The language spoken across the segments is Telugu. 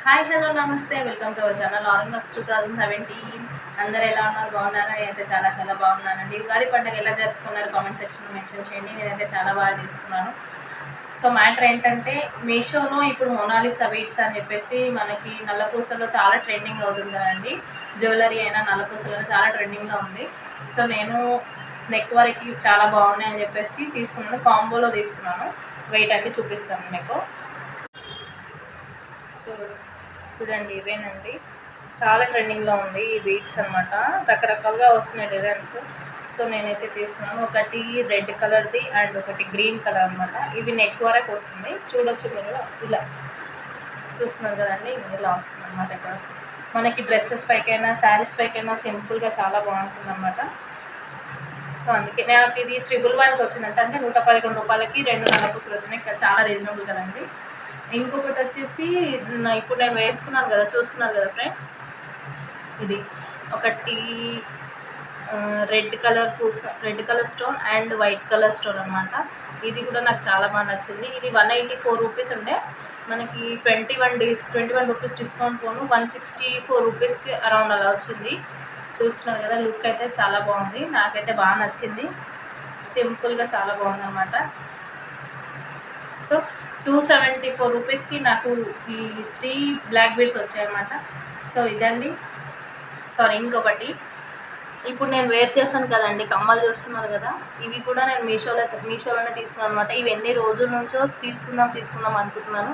హాయ్ హలో నమస్తే welcome to our channel almost 2017 అందరూ ఎలా ఉన్నారు బాగున్నారా? నేనైతే చాలా చాలా బాగున్నానండి. ఉగాది పండుగ ఎలా జరుపుకున్నారు కామెంట్ సెక్షన్లో మెన్షన్ చేయండి. నేనైతే చాలా బాగా చేసుకున్నాను. సో మ్యాటర్ ఏంటంటే మీషోలో ఇప్పుడు మొనాలిసా బీట్స్ అని చెప్పేసి మనకి నల్లపూసలో చాలా ట్రెండింగ్ అవుతుంది కదండి. జ్యువెలరీ అయినా నల్లపూసలలో చాలా ట్రెండింగ్లో ఉంది. సో నేను నెక్ వరకు చాలా బాగున్నాయి అని చెప్పేసి తీసుకున్నాను, కాంబోలో తీసుకున్నాను. వెయిట్ అంటే చూపిస్తాను మీకు. సో చూడండి ఇవేనండి, చాలా ట్రెండింగ్లో ఉంది ఈ బీట్స్ అనమాట. రకరకాలుగా వస్తున్నాయి డిజైన్స్. సో నేనైతే తీసుకున్నాను. ఒకటి రెడ్ కలర్ది అండ్ ఒకటి గ్రీన్ కలర్ అనమాట. ఇవి నెక్ వరకు వస్తుంది, చూడొచ్చు మీరు. ఇలా చూస్తున్నారు కదండి, ఇలా వస్తుంది అనమాట. ఇక్కడ మనకి డ్రెస్సెస్ పైకైనా శారీస్ పైకైనా సింపుల్గా చాలా బాగుంటుంది అనమాట. సో అందుకే నాకు ఇది 111కి వచ్చిందంటే, అంటే 111 రూపాయలకి 2 నల్లపూసలు వచ్చినాయి. ఇక్కడ చాలా రీజనబుల్ కదండి. ఇంకొకటి వచ్చేసి ఇప్పుడు నేను వేసుకున్నాను కదా, చూస్తున్నారు కదా ఫ్రెండ్స్, ఇది ఒకటి red colour stone and white colour stone అనమాట. ఇది కూడా నాకు చాలా బాగా నచ్చింది. ఇది 184 రూపీస్ ఉండే, మనకి 21 రూపీస్ డిస్కౌంట్ పోను 164 రూపీస్కి అరౌండ్ అలా వచ్చింది. చూస్తున్నారు కదా, లుక్ అయితే చాలా బాగుంది, నాకైతే బాగా నచ్చింది. సింపుల్గా చాలా బాగుంది అనమాట. సో 274 రూపీస్కి నాకు ఈ 3 బ్లాక్ బీడ్స్ వచ్చాయన్నమాట. సో ఇదండి. సారీ, ఇంకొకటి ఇప్పుడు నేను వేర్ చేశాను కదండి, కమ్మలు చూస్తున్నారు కదా, ఇవి కూడా నేను మీషోలోనే తీసుకున్నాను అనమాట. ఇవి ఎన్ని రోజుల నుంచో తీసుకుందాం అనుకుంటున్నాను,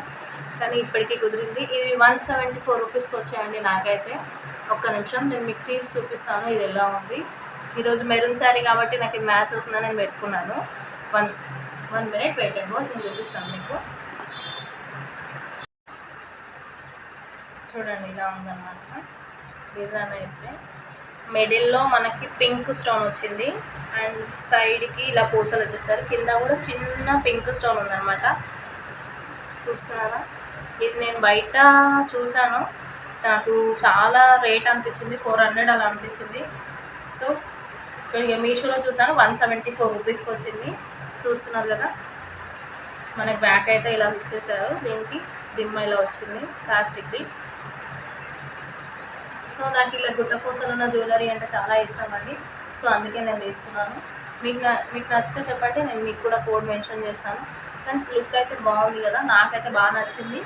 కానీ ఇప్పటికీ కుదిరింది. ఇది 174 రూపీస్కి వచ్చాయండి నాకైతే. ఒక్క నిమిషం నేను మీకు తీసి చూపిస్తాను ఇది ఎలా ఉంది. ఈరోజు మెరూన్ శారీ కాబట్టి నాకు ఇది మ్యాచ్ అవుతుందని నేను పెట్టుకున్నాను. వన్ మినిట్ వెయిట్ అండి, నేను చూపిస్తాను మీకు. చూడండి ఇలా ఉందన్నమాట డిజైన్. అయితే మిడిల్లో మనకి పింక్ స్టోన్ వచ్చింది అండ్ సైడ్కి ఇలా పూసలు వచ్చేసారు. కింద కూడా చిన్న పింక్ స్టోన్ ఉందన్నమాట. చూస్తున్నారా, ఇది నేను బయట చూశాను, నాకు చాలా రేట్ అనిపించింది, 400 అలా అనిపించింది. సో ఇక్కడ మీషోలో చూసాను 174 రూపీస్కి వచ్చింది. చూస్తున్నారు కదా, మనకి బ్యాక్ అయితే ఇలా ఇచ్చేసారు, దీనికి దిమ్మ ఇలా వచ్చింది ప్లాస్టిక్ది. సో నాకు ఇలా గుట్టపూసలు ఉన్న జ్యువెలరీ అంటే చాలా ఇష్టం అండి. సో అందుకే నేను తీసుకున్నాను. మీకు నచ్చితే చెప్పండి, నేను మీకు కూడా కోడ్ మెన్షన్ చేస్తాను. కానీ లుక్ అయితే బాగుంది కదా, నాకైతే బాగా నచ్చింది.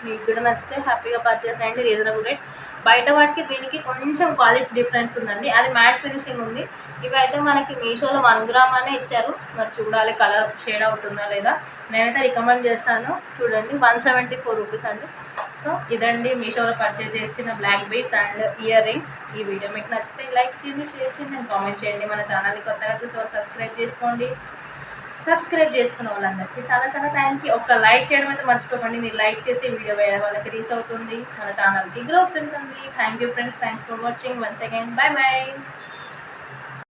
మీకు కూడా నచ్చితే హ్యాపీగా పర్చేస్ అయ్యండి, రీజనబుల్ రేట్. బయట వాటికి దీనికి కొంచెం క్వాలిటీ డిఫరెన్స్ ఉందండి, అది మ్యాట్ ఫినిషింగ్ ఉంది. ఇవైతే మనకి మీషోలో 1 గ్రామ్ అనే ఇచ్చారు, మరి చూడాలి కలర్ షేడ్ అవుతుందా లేదా. నేనైతే రికమెండ్ చేస్తాను, చూడండి 174 రూపీస్ అండి. సో ఇదండి మీషోలో పర్చేజ్ చేసిన black beads and earrings. ఈ వీడియో మీకు నచ్చితే లైక్ చేయండి, షేర్ చేయండి అండ్ కామెంట్ చేయండి. మన ఛానల్ని కొత్తగా చూసే వాళ్ళు సబ్స్క్రైబ్ చేసుకోండి. సబ్స్క్రైబ్ చేసుకున్న వాళ్ళందరికీ చాలా చాలా థ్యాంక్ యూ. ఒక లైక్ చేయడం అయితే మర్చిపోకండి, మీరు లైక్ చేసి వీడియో వేయడం వాళ్ళకి రీచ్ అవుతుంది, మన ఛానల్కి గ్రోత్ ఉంటుంది. Thank you friends, thanks for watching once again. By by.